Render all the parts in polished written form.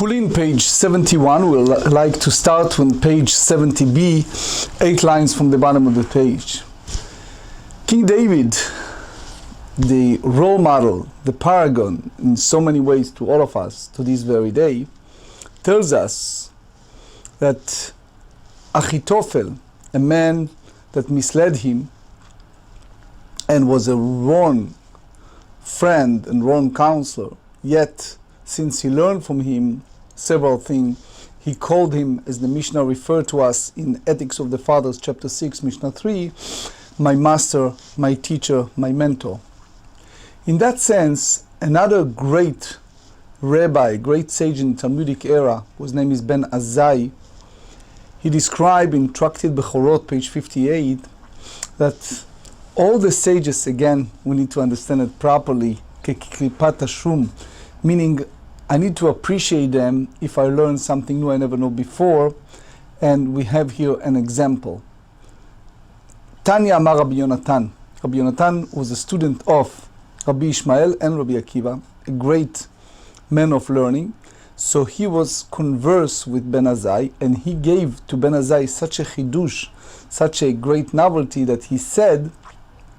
Chulin, page 71. We'll like to start on page 70b, 8 lines from the bottom of the page. King David, the role model, the paragon in so many ways to all of us to this very day, tells us that Achitophel, a man that misled him and was a wrong friend and wrong counselor, yet since he learned from him several things, he called him, as the Mishnah referred to us in Ethics of the Fathers, chapter 6, Mishnah 3, my master, my teacher, my mentor. In that sense, another great rabbi, great sage in the Talmudic era, whose name is Ben Azai, he described in Tractate Bechorot, page 58, that all the sages, again, we need to understand it properly, keklipat hashum, meaning I need to appreciate them if I learn something new I never know before. And we have here an example. Tanya Amar Rabbi Yonatan. Rabbi Yonatan was a student of Rabbi Ishmael and Rabbi Akiva, a great man of learning. So he was converse with Ben Azai, and he gave to Ben Azai such a chidush, such a great novelty, that he said,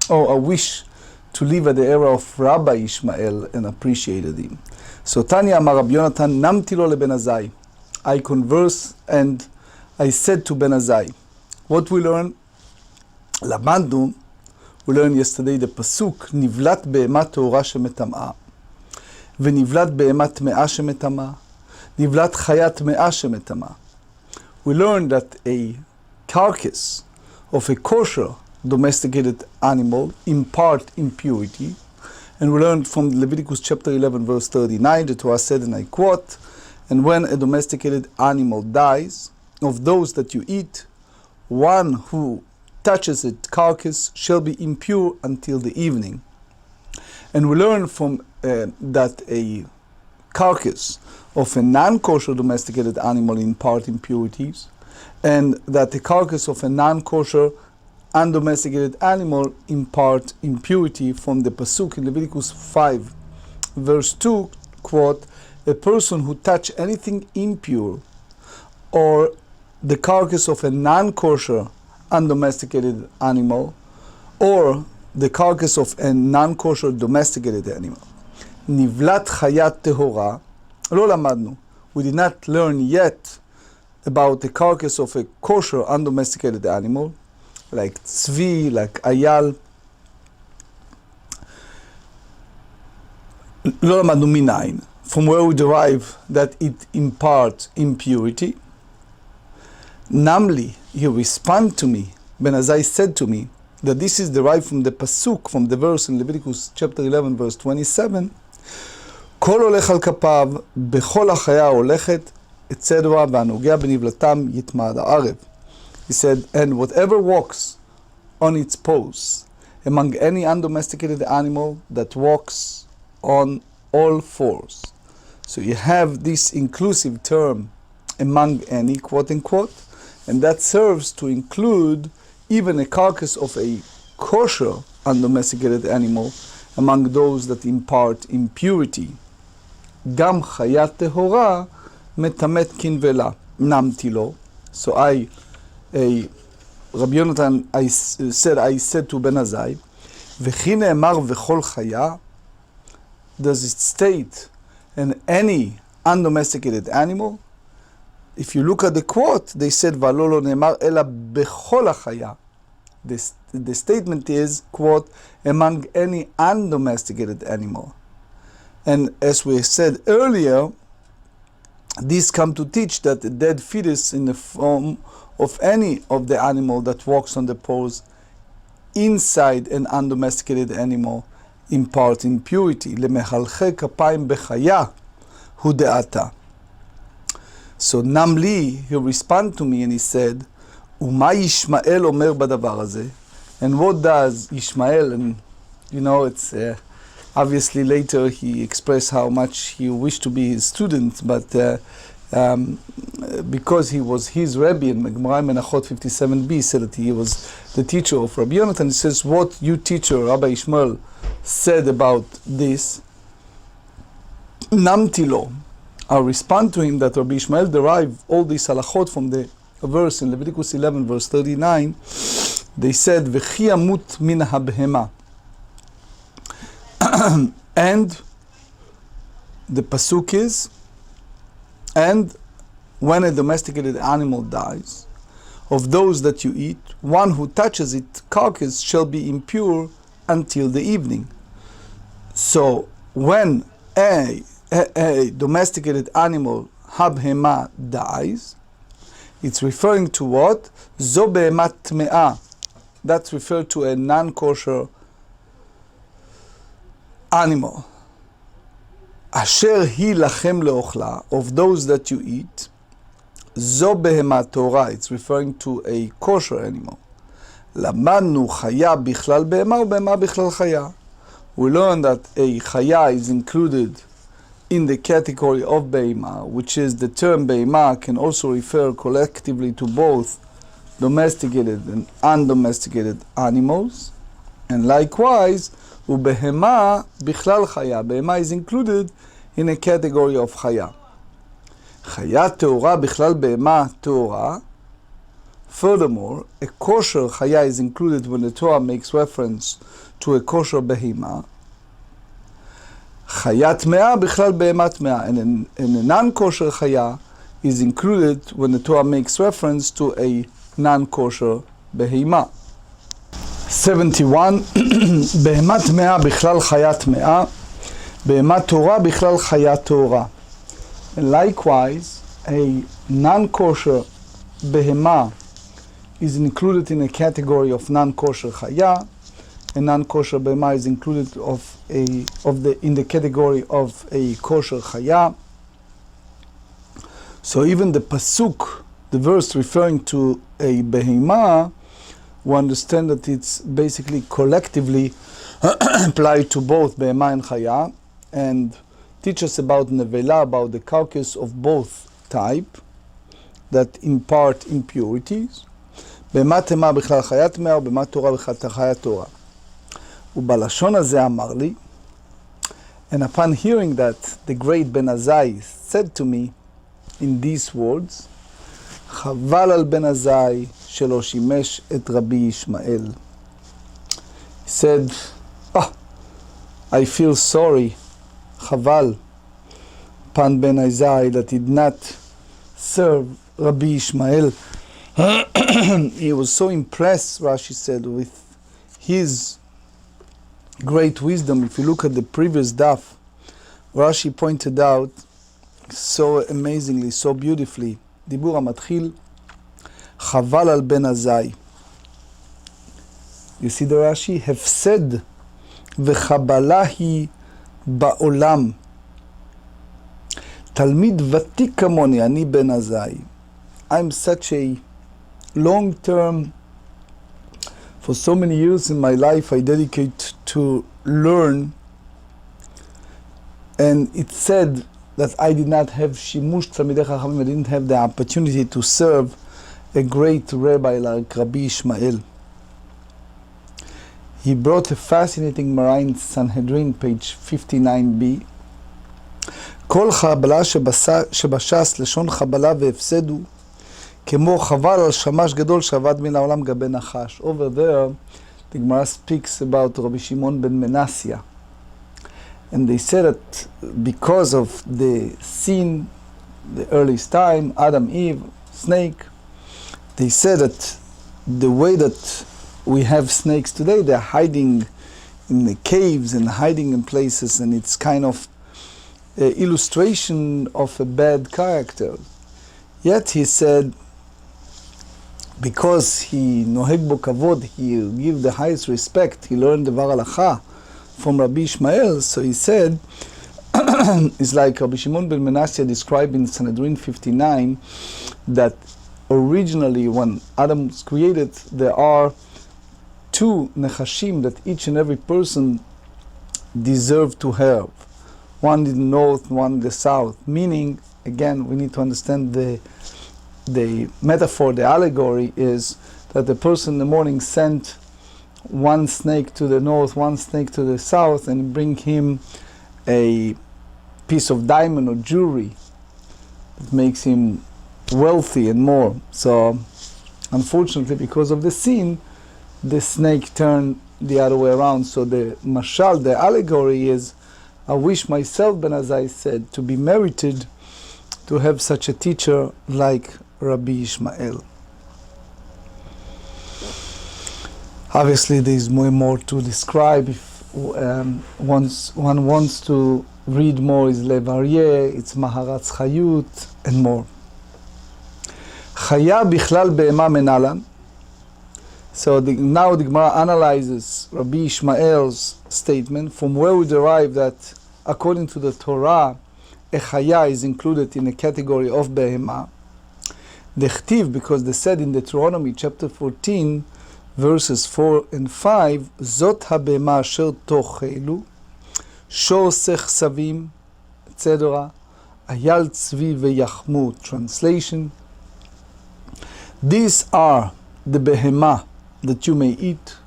"Oh, I wish to live at the era of Rabbi Ishmael," and appreciated him. So Tanya Amar Rabbi Yonatan, Namti lo leBen Azai. I converse and I said to Ben Azai. What we learn? Lamadnu, we learned yesterday the pasuk, Nivlat be'ema te'ora shemetam'a, v'nivlat be'ema tme'a shemetam'a, nivlat chaya tme'a shemetam'a. We learned that a carcass of a kosher domesticated animal impart impurity. And we learned from Leviticus chapter 11 verse 39, the Torah said, and I quote, "And when a domesticated animal dies, of those that you eat, one who touches its carcass shall be impure until the evening." And we learn from that a carcass of a non-kosher domesticated animal impart impurities, and that the carcass of a non-kosher undomesticated animal impart impurity, from the pasuk in Leviticus 5 verse 2, quote, "A person who touch anything impure, or the carcass of a non-kosher undomesticated animal, or the carcass of a non-kosher domesticated animal, nivlat chayat tehora." Lo lamadnu. We did not learn yet about the carcass of a kosher undomesticated animal, like tzvi, like ayal. Lo lamadnu minayin, from where we derive that it imparts impurity. Namely, he responded to me, Ben Azai said to me, that this is derived from the pasuk, from the verse in Leviticus chapter 11 verse 27, "Kol olech al kapav, bechol hachaya holechet, etc. v'anogea benivlatam yitmad ha'arev." He said, and whatever walks on its paws, among any undomesticated animal that walks on all fours. So you have this inclusive term, among any, quote unquote, and that serves to include even a carcass of a kosher undomesticated animal among those that impart impurity. Gam chayat tehora metamet kinvela namti lo. So Rabbi Yonatan, I said to Ben Azai, "V'chi ne'emar v'chol chaya." Does it state in any undomesticated animal? If you look at the quote, they said, "V'lo lo ne'emar ela b'chol hachaya." The statement is, quote, among any undomesticated animal. And as we said earlier, these come to teach that a dead fetus in the form of any of the animal that walks on the paws inside an undomesticated animal impart impurity. Lemechalche kapayim bechaya hu de'ata. So Namli, he responded to me and he said, "Uma Yishmael omer badavar hazeh." And what does Ishmael? And you know, it's obviously later he expressed how much he wished to be his student, but because he was his Rebbe, in Gemara Menachot 57b said that he was the teacher of Rabbi Yonatan. He says, what you teacher, Rabbi Ishmael, said about this, Namti lo, I'll respond to him that Rabbi Ishmael derived all these halachot from the verse in Leviticus 11 verse 39. They said, V'chi amut min habhema. And the pasuk is, and when a domesticated animal dies, of those that you eat, one who touches its carcass shall be impure until the evening. So when a domesticated animal, habhema, dies, it's referring to what? Zo behemat tme'ah. That's referred to a non-kosher animal. Asher hi lachem leochla, of those that you eat. Zo behemat Torah, it's referring to a kosher animal. Lamadnu chaya bichlal behema ubehema bichlal chaya. We learn that a chaya is included in the category of behema, which is the term behema can also refer collectively to both domesticated and undomesticated animals. And likewise, ubehema bichlal chaya. Behema is included in a category of chaya. Chaya teora bichlal behema teora. Furthermore, a kosher chaya is included when the Torah makes reference to a kosher behema. Chaya tme'ah bichlal behema tme'ah. And a non-kosher chaya is included when the Torah makes reference to a non-kosher behema. 71. Behema tme'ah bichlal chaya tme'ah. Behema Torah bichlal chaya Torah. And likewise, a non-kosher behema is included in a category of non-kosher chaya. A non-kosher behema is included in the category of a kosher chaya. So even the pasuk, the verse referring to a behema, we understand that it's basically collectively applied to both behema and chaya, and teach us about nevela, about the carcass of both type that impart impurities. בהמה תמה בכלל חיה טמאה ובהמה תורה בכלל חיה תורה. ובלשון הזה אמר לי, and upon hearing that, the great Ben Azai said to me in these words, חבל על בן Azai שלא שימש את רבי ישמעאל. He said, I feel sorry, חבל, upon Ben Azai that did not serve Rabbi Ishmael. He was so impressed, Rashi said, with his great wisdom. If you look at the previous daf, Rashi pointed out so amazingly, so beautifully, דיבור המתחיל, חבל על בן Azai. You see the Rashi? הפסד וחבלה היא בעולם. תלמיד ותיק כמוני, אני בן Azai. I'm such a long-term, for so many years in my life I dedicate to learn, and it said that I did not have shimush tzalmidei chachamim, I didn't have the opportunity to serve a great rabbi like Rabbi Ishmael. He brought a fascinating Mara in Sanhedrin, page 59b. כל חבלה שבש"ס לשון חבלה והפסד הוא כמו חבל על שמש גדול שעבד מן העולם גבי נחש. Over there, the Gemara speaks about Rabbi Shimon ben Menasya. And they said that because of the sin, the earliest time, Adam, Eve, snake, they said that the way that we have snakes today, they're hiding in the caves and hiding in places, and it's kind of an illustration of a bad character. Yet he said, because he noheg bo kavod, he give the highest respect, he learned the var halacha from Rabbi Ishmael, so he said, it's like Rabbi Shimon ben Menasya described in Sanhedrin 59, that originally when Adam was created, there are two nechashim that each and every person deserved to have. One in the north, one in the south. Meaning, again, we need to understand the metaphor, the allegory is that the person in the morning sent one snake to the north, one snake to the south, and bring him a piece of diamond or jewelry. that makes him wealthy and more. So, unfortunately, because of the sin, the snake turned the other way around. So the mashal, the allegory is, I wish myself, Ben Azai said, to be merited to have such a teacher like Rabbi Ishmael. Obviously, there is more to describe. If one wants to read more, is Lev Aryeh, it's Maharatz Chayut, and more. Chaya bichlal be'ema menalan. So now the Gemara analyzes Rabbi Ishmael's statement, from where we derive that, according to the Torah, a chaya is included in the category of behema. Dechtiv, because they said in Deuteronomy chapter 14, verses 4 and 5, Zot habehema asher tochelu, shor sech etc. Ayal tzvi veyachmu. Translation: these are the behema that you may eat: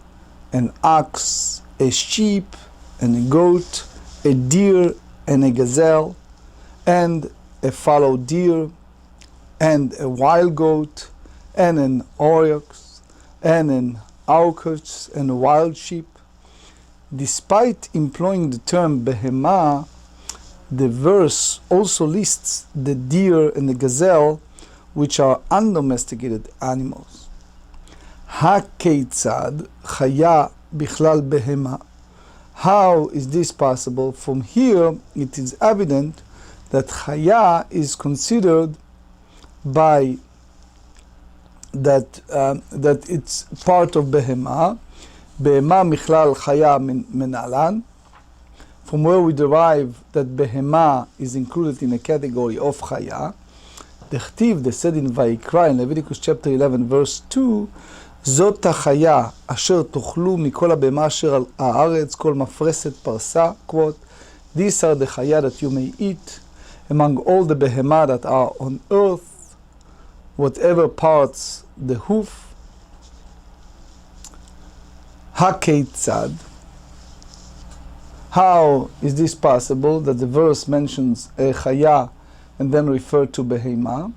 an ox, a sheep, and a goat, a deer, and a gazelle, and a fallow deer, and a wild goat, and an oryx, and an aukus, and a wild sheep. Despite employing the term behema, the verse also lists the deer and the gazelle, which are undomesticated animals. HaKeitzad chaya bichlal behema. How is this possible? From here, it is evident that chaya is considered by that it's part of behema. Behema michlal chaya menalan. From where we derive that behema is included in a category of chaya. Dechtiv, they said in Vayikra, in Leviticus chapter 11, verse 2, Zot החיה אשר תאכלו מכל הבהמה אשר על הארץ, כל מפרסת פרסה, quote, these are the chaya that you may eat among all the behema that are on earth, whatever parts the hoof. HaKeitzad. How is this possible that the verse mentions a chaya and then refer to behema?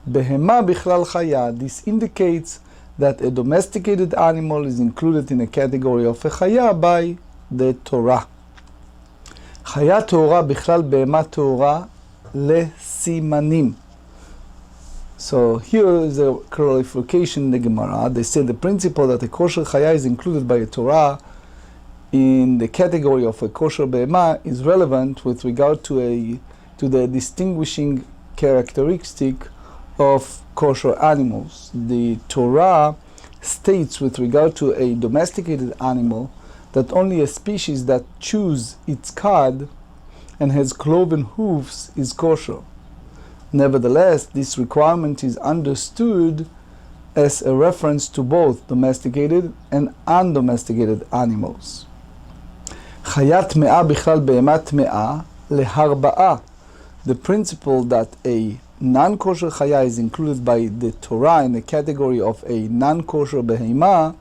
Behema bichlal chaya. This indicates that a domesticated animal is included in a category of a chaya by the Torah. Chaya Torah bichlal behema Torah lesimanim. So here is a clarification in the Gemara. They say the principle that a kosher chaya is included by a Torah in the category of a kosher behema is relevant with regard to the distinguishing characteristic of kosher animals. The Torah states with regard to a domesticated animal that only a species that chews its cud and has cloven hoofs is kosher. Nevertheless, this requirement is understood as a reference to both domesticated and undomesticated animals. Chayat me'ah bichlal behemat me'ah leharba'a. The principle that a non-kosher chaya is included by the Torah in the category of a non-kosher behema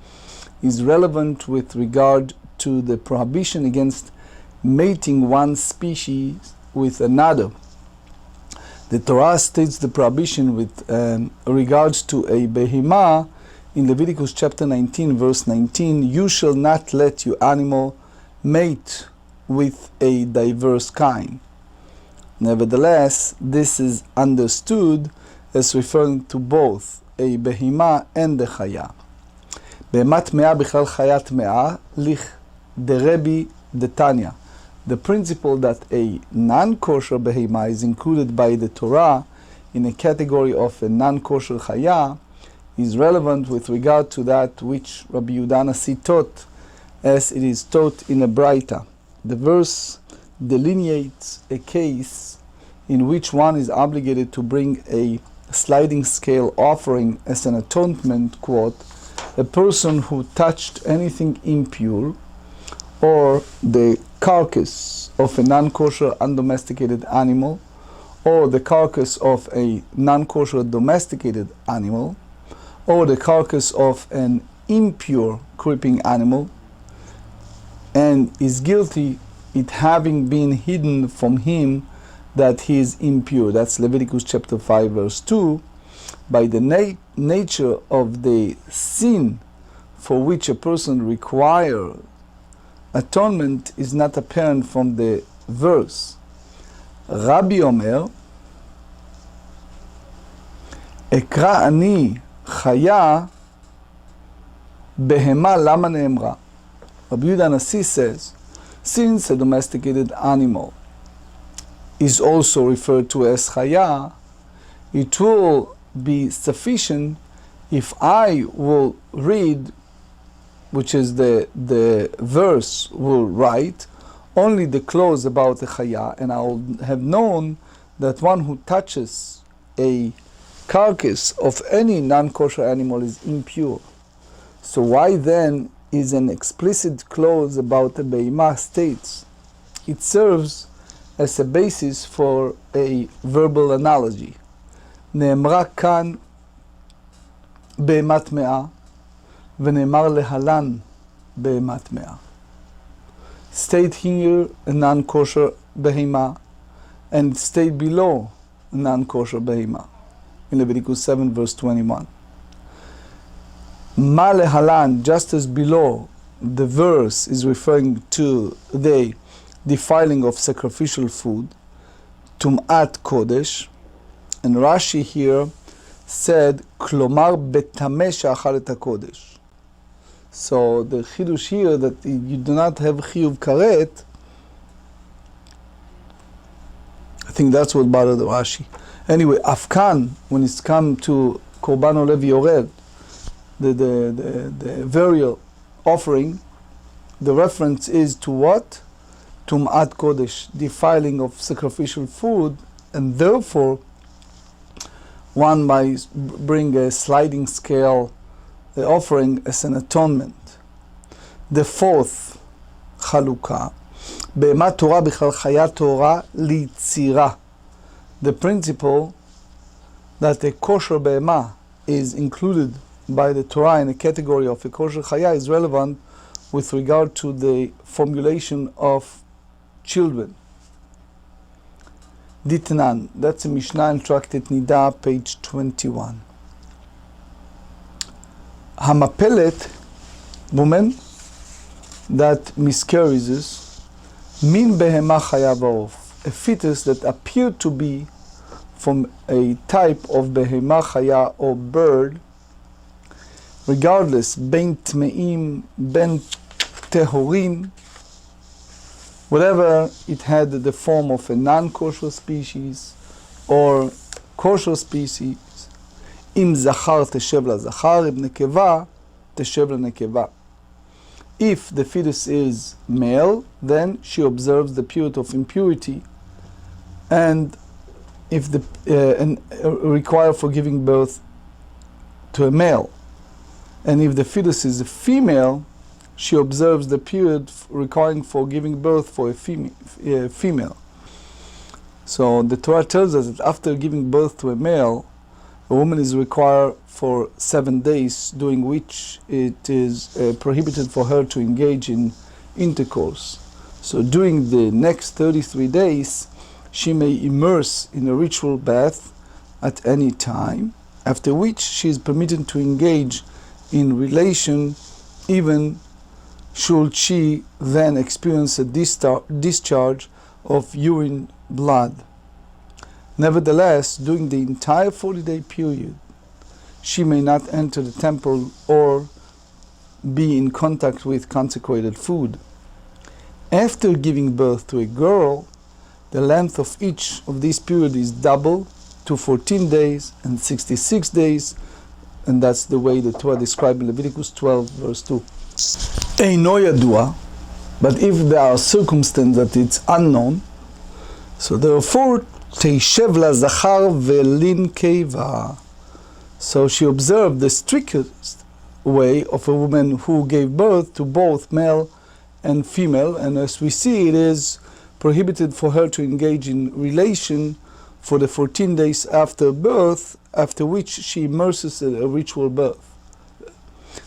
is relevant with regard to the prohibition against mating one species with another. The Torah states the prohibition with regards to a behema in Leviticus chapter 19, verse 19, you shall not let your animal mate with a diverse kind. Nevertheless, this is understood as referring to both a behima and the chaya. Behemat me'ah bichlal chayat me'ah lich derebi detanya. The principle that a non-kosher behima is included by the Torah in a category of a non-kosher chaya is relevant with regard to that which Rabbi Yehuda Nasi taught, as it is taught in a Braita. The verse delineates a case in which one is obligated to bring a sliding scale offering as an atonement, quote, a person who touched anything impure, or the carcass of a non-kosher undomesticated animal, or the carcass of a non-kosher domesticated animal, or the carcass of an impure creeping animal, and is guilty it having been hidden from him that he is impure. That's Leviticus chapter 5 verse 2. By the nature of the sin for which a person requires atonement is not apparent from the verse. Rabbi Omer, Ekra ani chaya behema lama neemra. Rabbi Yehuda Nasi says, since a domesticated animal is also referred to as chaya, it will be sufficient if I will read, which is the verse will write, only the clause about the chaya, and I will have known that one who touches a carcass of any non-kosher animal is impure. So why then is an explicit clause about the beima states? It serves as a basis for a verbal analogy. נאמרה כאן בהמה טמאה, ונאמר להלן בהמה טמאה. State here a non-kosher behema, and state below a non-kosher behema in Leviticus 7 verse 21. Ma lehalan, just as below, the verse is referring to the defiling of sacrificial food, tum'at kodesh, and Rashi here said, klomar betameh she'achal et hakodesh. So the chidush here that you do not have chiyuv karet, I think that's what bothered Rashi. Anyway, afkan, when it's come to korban olev yored, the burial offering, the reference is to what? Tum'at kodesh, defiling of sacrificial food, and therefore one might bring a sliding scale offering as an atonement. The fourth chalukah, be'emat Torah b'chal chaya Torah litzira. The principle that a kosher be'ema is included by the Torah in a category of a kosher chaya is relevant with regard to the formulation of children. Ditnan, that's a Mishnah in Tractate Nida, page 21. Hamapelet, woman that miscarries, min behema chaya ba'of, a fetus that appeared to be from a type of behema chaya or bird, regardless, ben tmeim, ben tehorim, whatever it had the form of a non-kosher species or kosher species, im zachar teshev lazachar, im nekeva teshev lenekeva. If the fetus is male, then she observes the purity of impurity, and if require for giving birth to a male, and if the fetus is a female, she observes the period requiring for giving birth for a female. So the Torah tells us that after giving birth to a male, a woman is required for 7 days, during which it is prohibited for her to engage in intercourse. So during the next 33 days, she may immerse in a ritual bath at any time, after which she is permitted to engage in relation, even should she then experience a discharge of urine blood. Nevertheless, during the entire 40-day period, she may not enter the temple or be in contact with consecrated food. After giving birth to a girl, the length of each of these periods is double to 14 days and 66 days, and that's the way the Torah described in Leviticus 12 verse 2. Eino yadua, but if there are circumstances that it's unknown, so therefore teishev lazachar velin keva. So she observed the strictest way of a woman who gave birth to both male and female, and as we see, it is prohibited for her to engage in relation for the 14 days after birth, after which she immerses a ritual birth.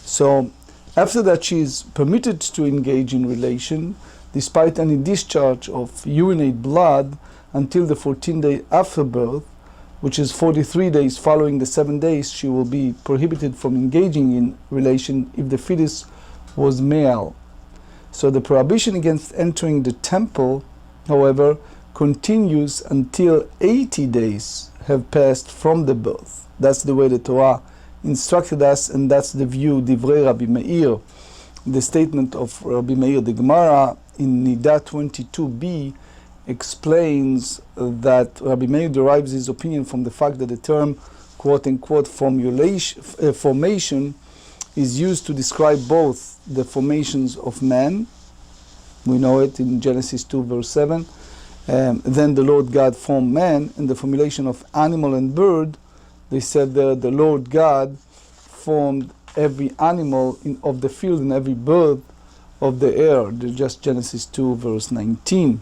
So after that, she is permitted to engage in relation, despite any discharge of urinate blood, until the 14th day after birth, which is 43 days following the 7 days, she will be prohibited from engaging in relation if the fetus was male. So the prohibition against entering the temple, however, continues until 80 days have passed from the birth. That's the way the Torah instructed us, and that's the view, Divrei Rabbi Meir, the statement of Rabbi Meir. The Gemara in Nida 22b explains that Rabbi Meir derives his opinion from the fact that the term quote-unquote formation is used to describe both the formations of man, we know it in Genesis 2 verse 7, then the Lord God formed man, and the formulation of animal and bird, they said that the Lord God formed every animal of the field and every bird of the air. Just Genesis 2 verse 19.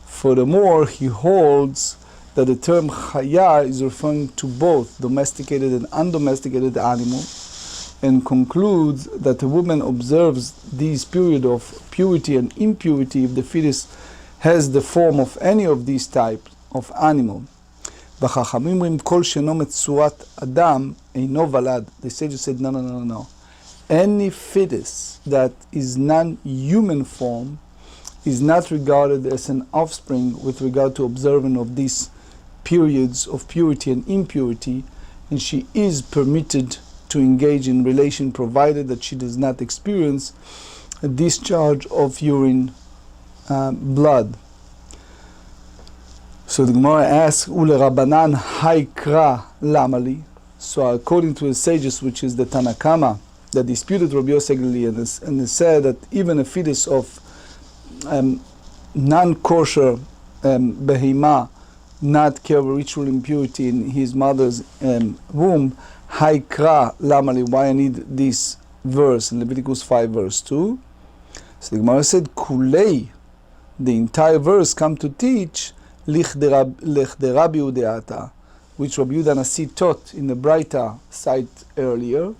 Furthermore, he holds that the term chaya is referring to both domesticated and undomesticated animals, and concludes that a woman observes these periods of purity and impurity if the fetus has the form of any of these types of animal. The sages said, no. Any fetus that is non-human form is not regarded as an offspring with regard to observance of these periods of purity and impurity, and she is permitted to engage in relation provided that she does not experience a discharge of urine blood. So the Gemara asks, Ule Rabbanan haikra lamali. So according to the sages, which is the Tanakama, that disputed Rabbi Yosef and they said that even a fetus of non-kosher behema, not care of ritual impurity in his mother's womb, haikra lamali. Why I need this verse in Leviticus 5 verse 2? So the Gemara said, kulei, the entire verse come to teach lich de Rabbi Udeata, which Rabbi Yehuda Nasi taught in the Braita site earlier,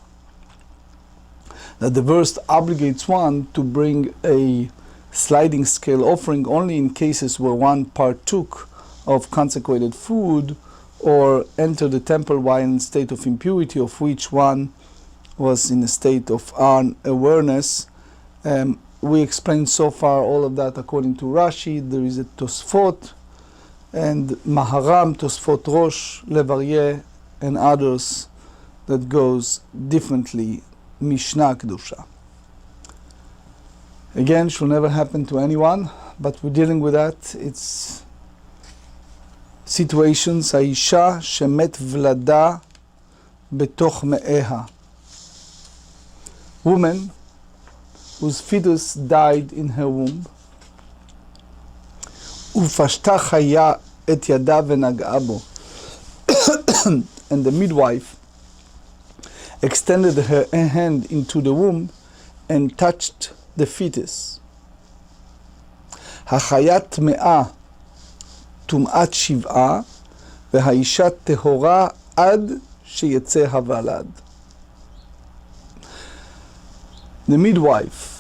that the verse obligates one to bring a sliding scale offering only in cases where one partook of consecrated food or entered the temple while in a state of impurity of which one was in a state of unawareness. We explained so far all of that according to Rashi. There is a Tosfot and Maharam, Tosfot Rosh, Levaryeh, and others that goes differently. Mishnah Kedusha. Again, should never happen to anyone, but we're dealing with that. It's situations. Haisha shemet vlada betoch me'eha. Woman whose fetus died in her womb. Ufashta chaya et yada v'nag'a bo. And the midwife extended her hand into the womb and touched the fetus. Hachayat me'a tum'at shiv'a v'haisha tehora ad sheyetze havalad. The midwife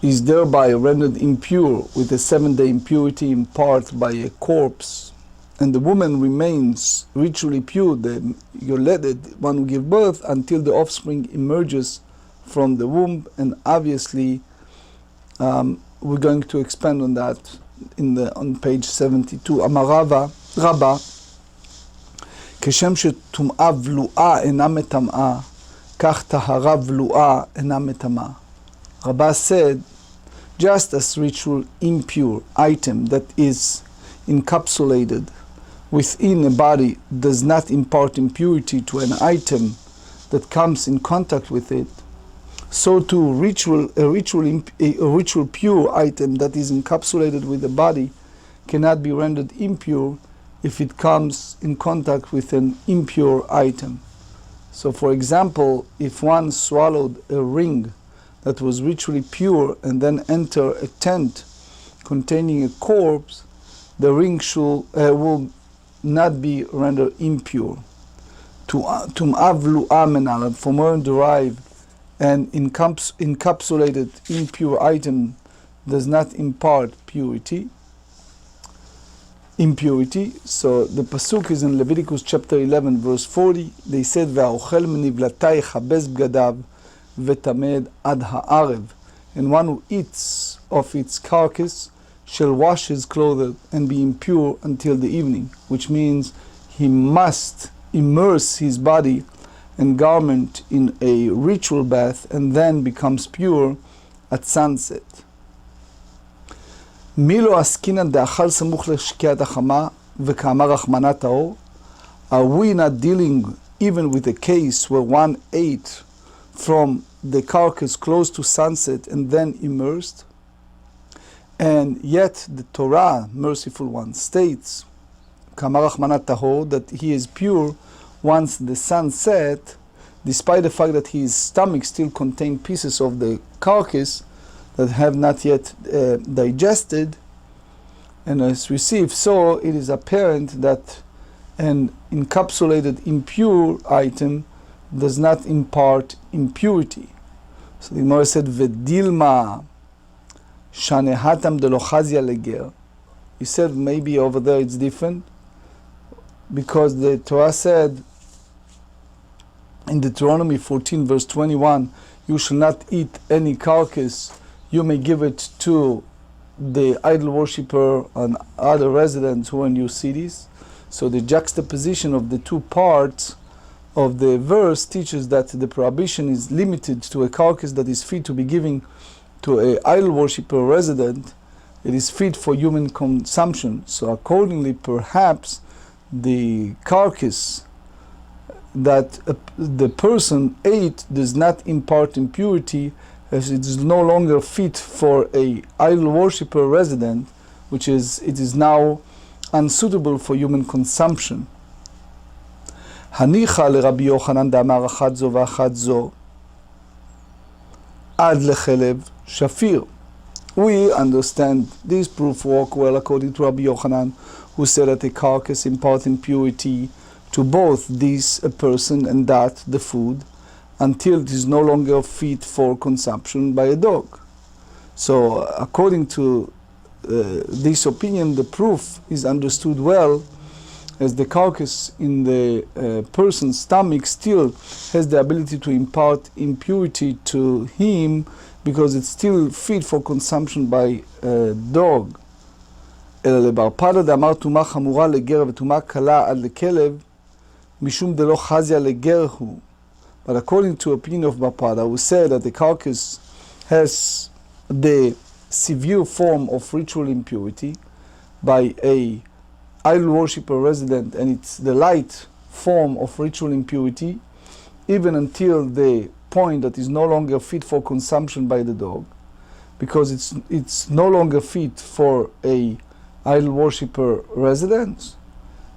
is thereby rendered impure with a 7-day impurity in part by a corpse, and the woman remains ritually pure, the yoledet, one who gives birth, until the offspring emerges from the womb. And obviously we're going to expand on that on page 72. Amarava Rabba כשם שטומאה ולואה אינה מטמאה, כך טהרה ולואה אינה מטמאה. Rabba said, just as ritual impure item that is encapsulated within a body does not impart impurity to an item that comes in contact with it, so too a ritual pure item that is encapsulated with the body cannot be rendered impure if it comes in contact with an impure item. So for example, if one swallowed a ring that was ritually pure and then enter a tent containing a corpse, the ring will not be rendered impure. Tum'av lu'a menal, from where derived and encapsulated impure item does not impart purity. impurity. So the pasuk is in Leviticus chapter 11 verse 40. They said, "V'aochel menivlatay chabez bgadav v'tamed ad ha'arev," and one who eats of its carcass shall wash his clothes and be impure until the evening, which means he must immerse his body and garment in a ritual bath and then becomes pure at sunset. Milo askinan de'achal samuch לשקיעת החמה וכאמר רחמנא טהור. Are we not dealing even with a case where one ate from the carcass close to sunset and then immersed? And yet the Torah, merciful one, states כאמר רחמנא טהור, that he is pure once the sun set, despite the fact that his stomach still contains pieces of the carcass that have not yet digested. And as we see, if so, it is apparent that an encapsulated impure item does not impart impurity. So the Gemara said, "V'dilma shanehatam de lo chazia leger." He said maybe over there it's different, because the Torah said in Deuteronomy 14 verse 21, "You shall not eat any carcass, you may give it to the idol worshipper and other residents who are in your cities." So the juxtaposition of the two parts of the verse teaches that the prohibition is limited to a carcass that is fit to be given to an idol worshipper resident. It is fit for human consumption. So accordingly, perhaps the carcass that the person ate does not impart impurity, as it is no longer fit for a idol worshipper resident, it is now unsuitable for human consumption. הניחא לרבי יוחנן דאמר אחת זו ואחת זו עד לחלב שפיר. We understand this proof work well according to Rabbi Yochanan, who said that a carcass imparts impurity to both this a person and that the food, until it is no longer fit for consumption by a dog. So according to this opinion, the proof is understood well, as the carcass in the person's stomach still has the ability to impart impurity to him, because it's still fit for consumption by a dog. אלא לבר פדה דאמר טומאה חמורה לגר וטומאה קלה עד לכלב, משום דלא חזיה לגר הוא. But according to opinion of Bapada, who said that the carcass has the severe form of ritual impurity by a idol worshipper resident, and it's the light form of ritual impurity, even until the point that is no longer fit for consumption by the dog, because it's no longer fit for a idol worshipper resident.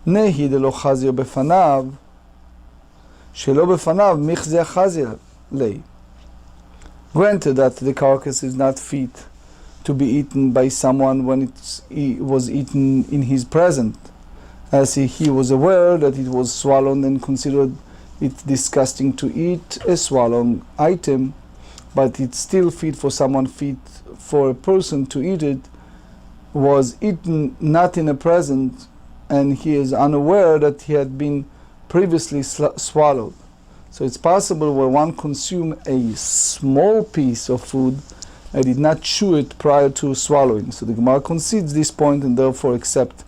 Nehi delo chazir befanav, shelo befanav michzeh chazir lei. Granted that the carcass is not fit to be eaten by someone when it was eaten in his presence, as he was aware that it was swallowed and considered it disgusting to eat a swallowed item, but it's still fit for someone, fit for a person to eat it, was eaten not in a present, and he is unaware that he had been previously swallowed. So it's possible where one consumed a small piece of food and did not chew it prior to swallowing. So the Gemara concedes this point and therefore accept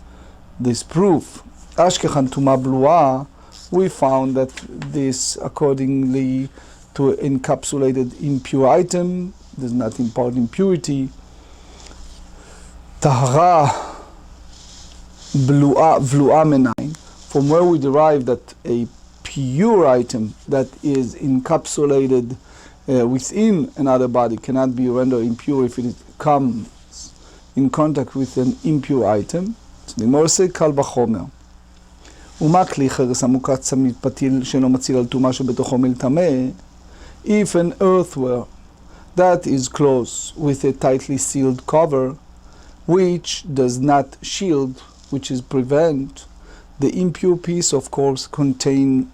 this proof. Ashkechan tuma blua, we found that this, accordingly to encapsulated impure item, does not impart impurity. Tahara vlua menain, from where we derive that a pure item that is encapsulated within another body cannot be rendered impure if it comes in contact with an impure item. So the Gemara says, Kal b'chomer. ומה כלי חרס המוקץ צמיד פתיל שאינו מציל על טומאה שבתוכו מיל טמא? If an earthware that is closed with a tightly sealed cover, which does not shield, which is prevent the impure piece, of course, contain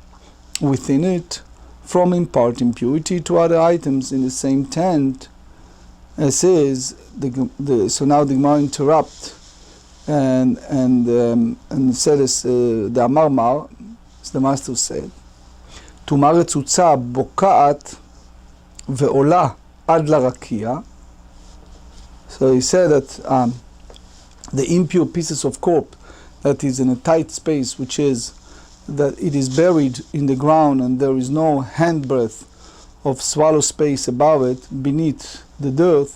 within it from impart impurity to other items in the same tent, as is so now the Gemara interrupt and said as the Amar Mar, as the master said, טומאה רצוצה בוקעת ועולה עד לרקיע. So he said that the impure pieces of corpse that is in a tight space, which is that it is buried in the ground and there is no handbreadth of swallow space above it, beneath the dirt,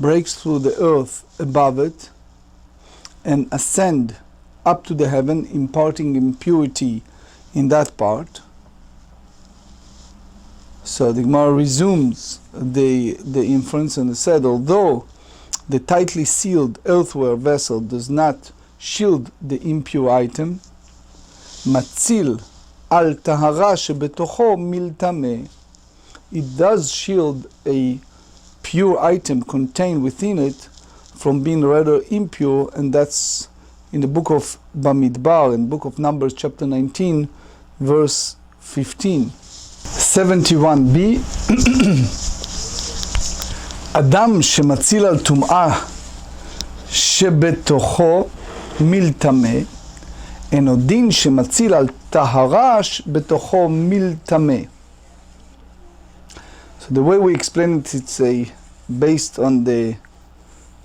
breaks through the earth above it and ascend up to the heaven, imparting impurity in that part. So the Gemara resumes the inference and said, although the tightly sealed earthenware vessel does not shield the impure item, matzil al tahara shebetocho miltame, it does shield a pure item contained within it from being rather impure, and that's in the book of Bamidbar, in the book of Numbers, chapter 19, verse 15. 71b אדם שמציל על טומאה שבתוכו מלטמא, אינו דין שמציל על טהרה שבתוכו מלטמא. So the way we explain it, it's based on the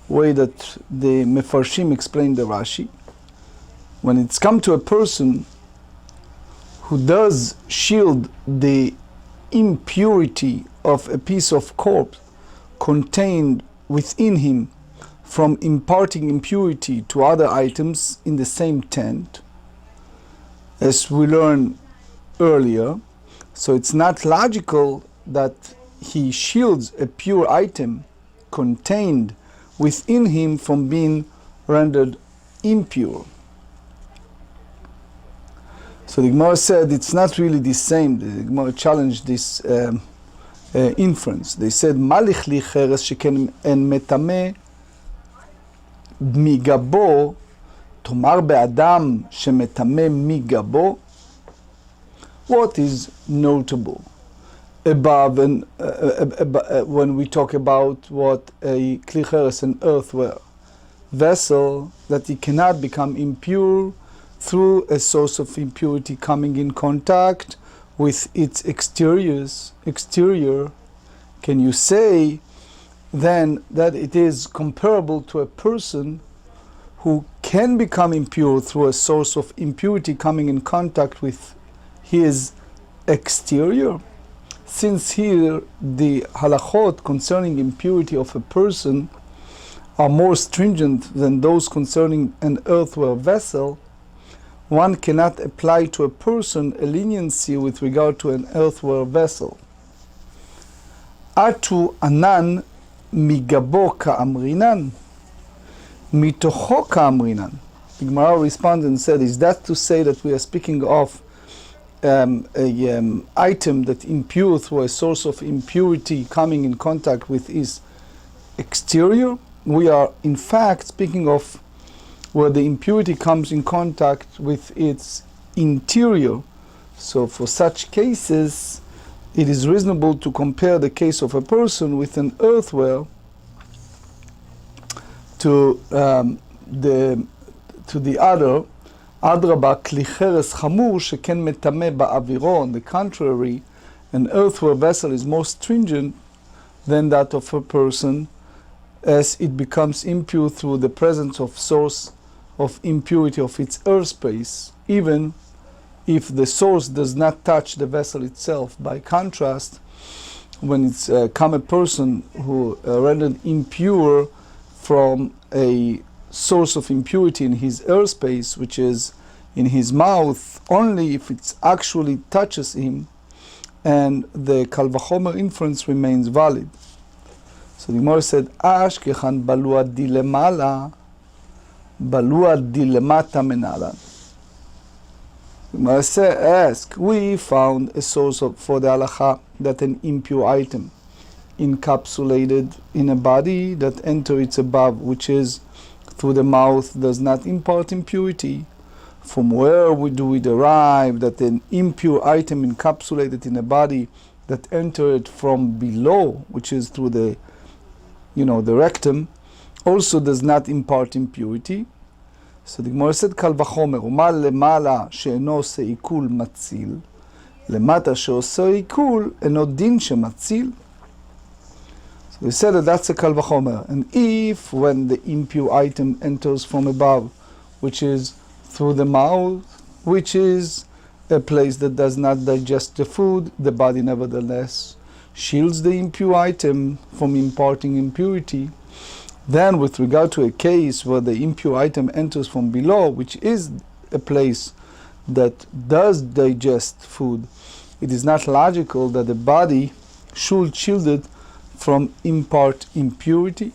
way that the Mefarshim explain the Rashi. When it's come to a person who does shield the impurity of a piece of corpse contained within him from imparting impurity to other items in the same tent, as we learned earlier. So it's not logical that he shields a pure item contained within him from being rendered impure. So the Gemara said it's not really the same. The Gemara challenged this inference. They said, Malich li cheres sheken en metame migabo, tomar be'adam shemetame migabo. What is notable above and when we talk about what a kli cheres, an earthenware vessel, that it cannot become impure through a source of impurity coming in contact with its exterior, can you say then that it is comparable to a person who can become impure through a source of impurity coming in contact with his exterior? Since here the halachot concerning impurity of a person are more stringent than those concerning an earthenware vessel, one cannot apply to a person a leniency with regard to an earthenware vessel. Atu anan migabo ka'amrinan, mitocho ka'amrinan. The Gemara responded and said, is that to say that we are speaking of an item that impure through a source of impurity coming in contact with its exterior? We are in fact speaking of where the impurity comes in contact with its interior. So for such cases, it is reasonable to compare the case of a person with an earthenware to the other. Adraba kli cheres chamur sheken metame ba'aviro. On the contrary, an earthenware vessel is more stringent than that of a person, as it becomes impure through the presence of source of impurity of its earth space, even if the source does not touch the vessel itself. By contrast, when it's come a person who rendered impure from a source of impurity in his earth space, which is in his mouth, only if it actually touches him, and the Kal Vachomer inference remains valid. So the Gemara said, Ash kechan balua dilemala, balua dilemata menala. The Gemara said, ask, we found a source for the halacha that an impure item encapsulated in a body that enters its above, which is through the mouth, does not impart impurity. From where do we derive that an impure item encapsulated in a body that entered from below, which is through the rectum, also does not impart impurity? So the Gemara said, קל וחומר, ומה למעלה שאינו עושה עיכול מציל, למטה שעושה עיכול אינו דין שמציל. So we said that that's a קל וחומר. And if when the impure item enters from above, which is through the mouth, which is a place that does not digest the food, the body nevertheless shields the impure item from imparting impurity, then with regard to a case where the impure item enters from below, which is a place that does digest food, it is not logical that the body should shield it from impart impurity.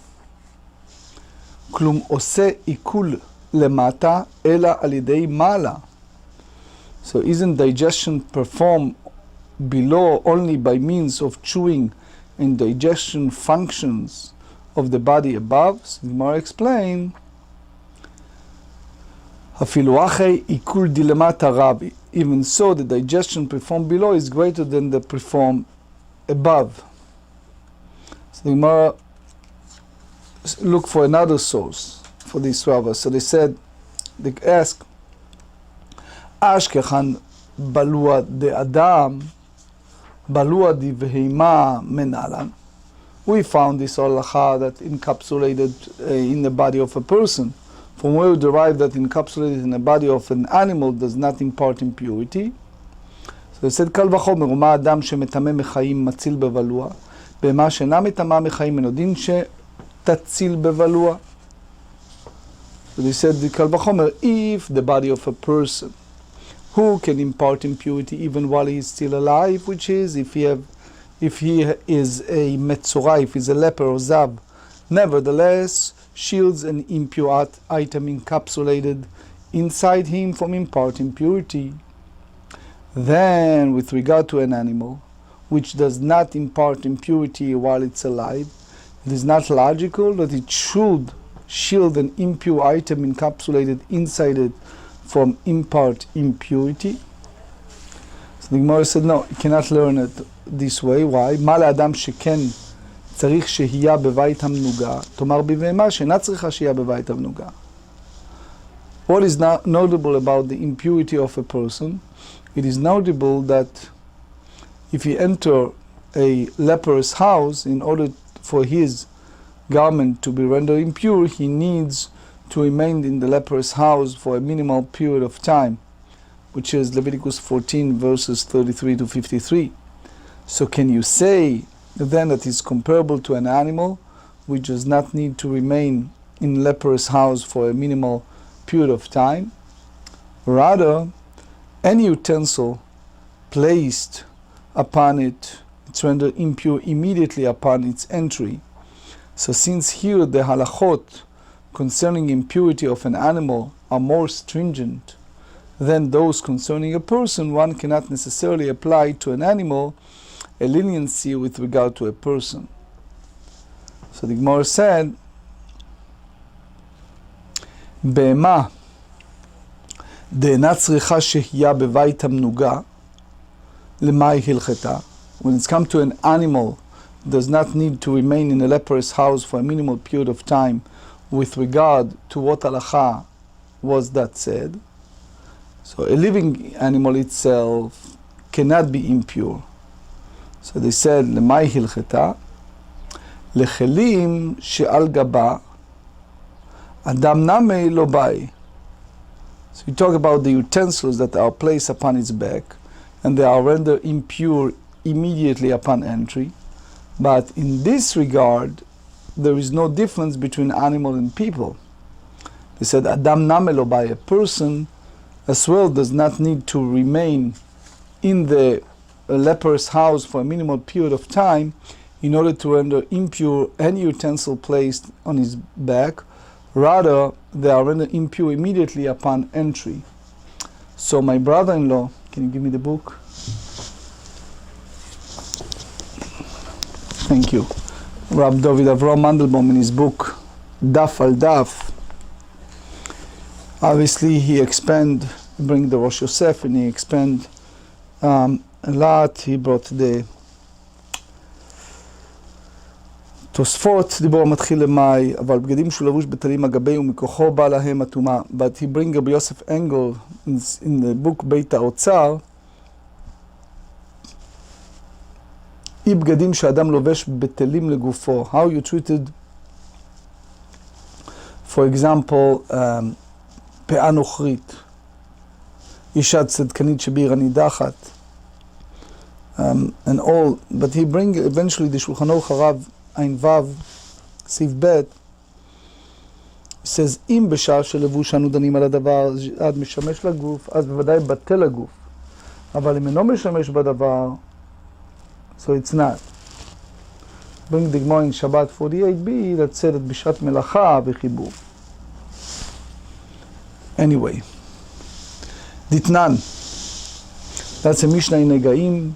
כלום עושה עיכול למטה אלא על ידי מעלה. So isn't digestion performed below only by means of chewing and digestion functions of the body above? So Gemara explain, אפילו אחרי עיכול דלמטה רבי. Even so, the digestion performed below is greater than the performed above. So the Gemara look for another source for this Rava. So they said, they ask, Ashkechan balua de Adam, balua di vehima menalan. We found this halacha that encapsulated in the body of a person. From where we derive that encapsulated in the body of an animal does not impart impurity. So they said, קל וחומר, ומה אדם שמטמא מחיים מציל בבלוע, בהמה שאינה מטמאה מחיים אינו דין שתציל בבלוע. So they said, קל וחומר, if the body of a person who can impart impurity even while he is still alive, which is if he is a metzora, if he is a leper or zav, nevertheless shields an impure item encapsulated inside him from imparting impurity. Then, with regard to an animal which does not impart impurity while it's alive, it is not logical that it should shield an impure item encapsulated inside it from impart impurity. So the Gemara said, no, you cannot learn it this way. Why? מה לאדם שכן צריך שהייה בבית המנוגה, תאמר בבהמה שאינה צריכה שהייה בבית המנוגה. What is notable about the impurity of a person? It is notable that if he enter a leper's house, in order for his garment to be rendered impure, he needs to remain in the leper's house for a minimal period of time, which is Leviticus 14 verses 33 to 53. So can you say then that is comparable to an animal which does not need to remain in leper's house for a minimal period of time? Rather, any utensil placed upon it, it's rendered impure immediately upon its entry. So since here the halachot concerning impurity of an animal are more stringent than those concerning a person, one cannot necessarily apply to an animal a leniency with regard to a person. So the Gemara said, בהמה דאינה צריכה שהייה בבית המנוגה, למה היא הלכתה? When it's come to an animal that does not need to remain in a leper's house for a minimal period of time, with regard to what halacha was that said? So a living animal itself cannot be impure. So they said, למאי הלכתה? לכלים שעל גבה, אדם נמי לא באי. So we talk about the utensils that are placed upon its back, and they are rendered impure immediately upon entry. But in this regard, there is no difference between animal and people. They said, Adam name lo by a person as well does not need to remain in the leper's house for a minimal period of time in order to render impure any utensil placed on his back. Rather, they are rendered impure immediately upon entry. So my brother-in-law, can you give me the book? Thank you. Rabbi Dr. Mandelbaum in his book Daf al Daf, obviously he bring the Rosh Yosef, and he expand a lot. He brought the תוספות דיבור מתחיל למאי, אבל בגדים שהוא לבוש בטלים אגבי ומכוחו בא להם הטומאה. But he bring Rabbi Yosef Engel in the book בית האוצר, אי בגדים שאדם לובש בטלים לגופו. How you treated, for example, פאה נוכרית, אישה צדקנית שבעיר הנידחת, and all. But he bring eventually the שולחן ערוך הרב עין וו, סעיף ב', says, אם בשעה שלבוש אנו דנים על הדבר, עד משמש לגוף, אז בוודאי בטל לגוף. אבל אם אינו משמש בדבר, so it's not. bring the Gemara in שבת 48b, לצאת בשעת מלאכה וחיבור. Anyway, דתנן, that's a Mishnah in נגעים,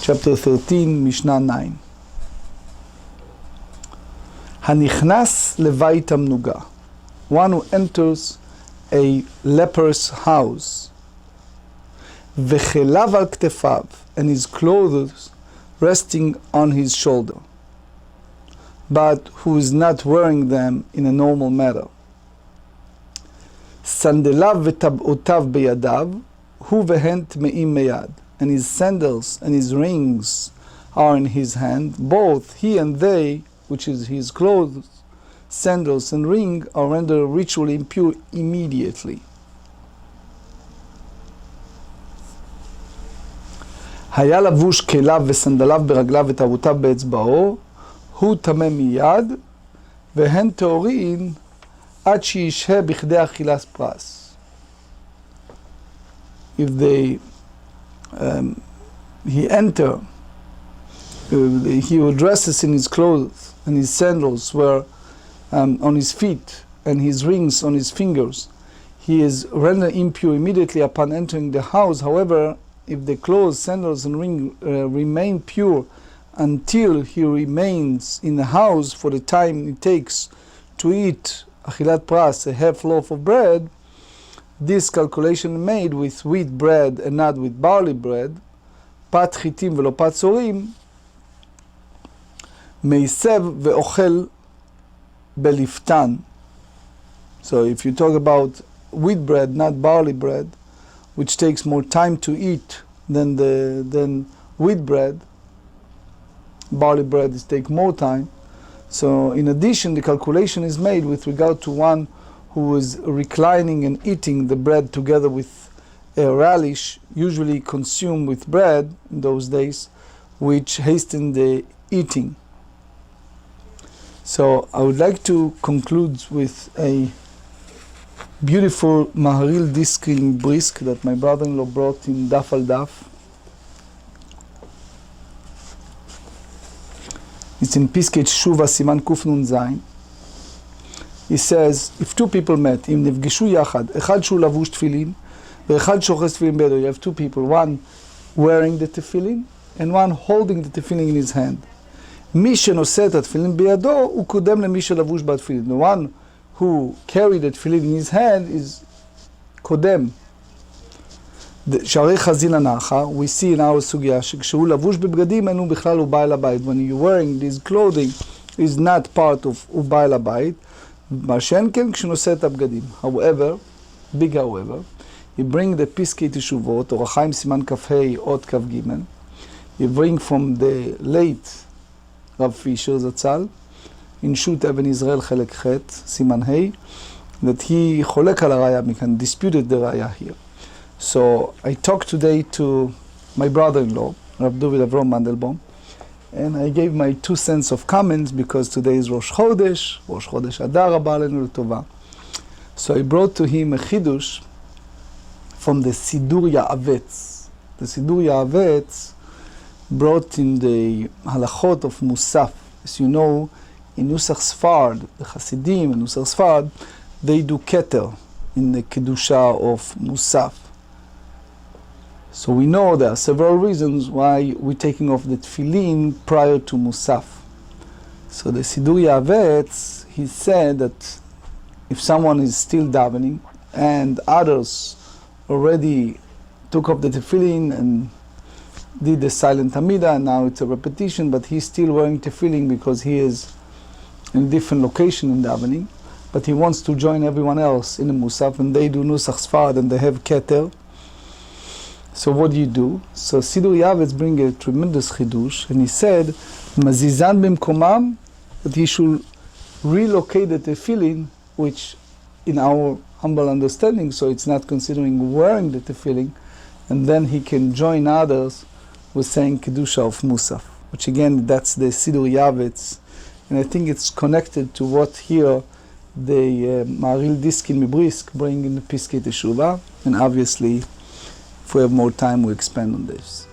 chapter 13, Mishnah 9. הנכנס לבית המנוגה, one who enters a leper's house, וכליו על כתפיו, and his clothes resting on his shoulder, but who is not wearing them in a normal manner. סנדליו וטבעותיו בידיו, הוא והן טמאים מיד, and his sandals and his rings are in his hand, both he and they, which is his clothes, sandals and ring, are rendered ritually impure immediately. היה לבוש כליו וסנדליו ברגליו וטבעותיו באצבעו, הוא טמא מיד, והן טהורין עד שישהה בכדי אכילת פרס. If they he enter, he who dresses in his clothes and his sandals were on his feet and his rings on his fingers, he is rendered impure immediately upon entering the house. However, if the clothes, sandals and ring remain pure until he remains in the house for the time it takes to eat achilat pras, a half loaf of bread, this calculation made with wheat bread and not with barley bread, pat chitim velo pat sorim, meisev ve'ochel beliftan. So if you talk about wheat bread, not barley bread, which takes more time to eat than wheat bread, barley bread takes more time. So in addition, the calculation is made with regard to one who is reclining and eating the bread together with a relish, usually consumed with bread in those days, which hastened the eating. So I would like to conclude with a beautiful Maharil disc in brisk that my brother-in-law brought in Daf al Daf. It's in Piskei Teshuva Siman Kuf Nun Zayin. He says, if two people met, אם נפגשו יחד, אחד שהוא לבוש תפילין, ואחד שאוחז תפילין בידו, you have two people, one wearing the tefillin, and one holding the tefillin in his hand. מי שנושא את התפילין בידו, הוא קודם למי שלבוש בתפילין. The one who carried the tefillin in his hand is קודם. שערי חזין הנחה, we see in our סוגיה, שכשהוא לבוש בבגדים, אין הוא בכלל הוא בא אל הבית. When you're wearing this clothing, is not part of הוא בא אל הבית, מה שאין כן כשנושא את הבגדים. However, big however, you bring the Piskei Teshuvot, אור החיים סימן כ"ה עוד כ"ג, you bring from the late רב פישר זצ"ל, in שו"ת אבן ישראל חלק ח' סימן ה', that he חולק על הראיה מכאן, disputed the ראיה here. So I talked today to my brother-in-law, Rabbi Dr. Avrom Mandelbaum, and I gave my 2 cents of comments because today is Rosh Chodesh Adar הבא עלינו לטובה. So I brought to him a chidush from the Sidur Ya'avetz. The Sidur Ya'avetz brought in the halachot of Musaf. As you know, in Nusach Sfard, the Hasidim and Nusach Sfard, they do keter in the Kedusha of Musaf. So we know there are several reasons why we're taking off the tefillin prior to Musaf. So the Sidur Ya'avetz, he said that if someone is still davening and others already took off the tefillin and did the silent Amida, and now it's a repetition, but he's still wearing tefillin because he is in a different location in davening, but he wants to join everyone else in the Musaf, and they do Nusach Sfard and they have Keter. So what do? So Sidur Yavetz bring a tremendous chidush, and he said, Mazizan b'mkomam, that he should relocate the tefillin, which in our humble understanding, so it's not considering wearing the tefillin, and then he can join others with saying Kedusha of Musaf, which again, that's the Sidur Yavetz, and I think it's connected to what here the Maril Diskin Mibrisk bring in the Piskei Teshuvah, and obviously, if we have more time, we expand on this.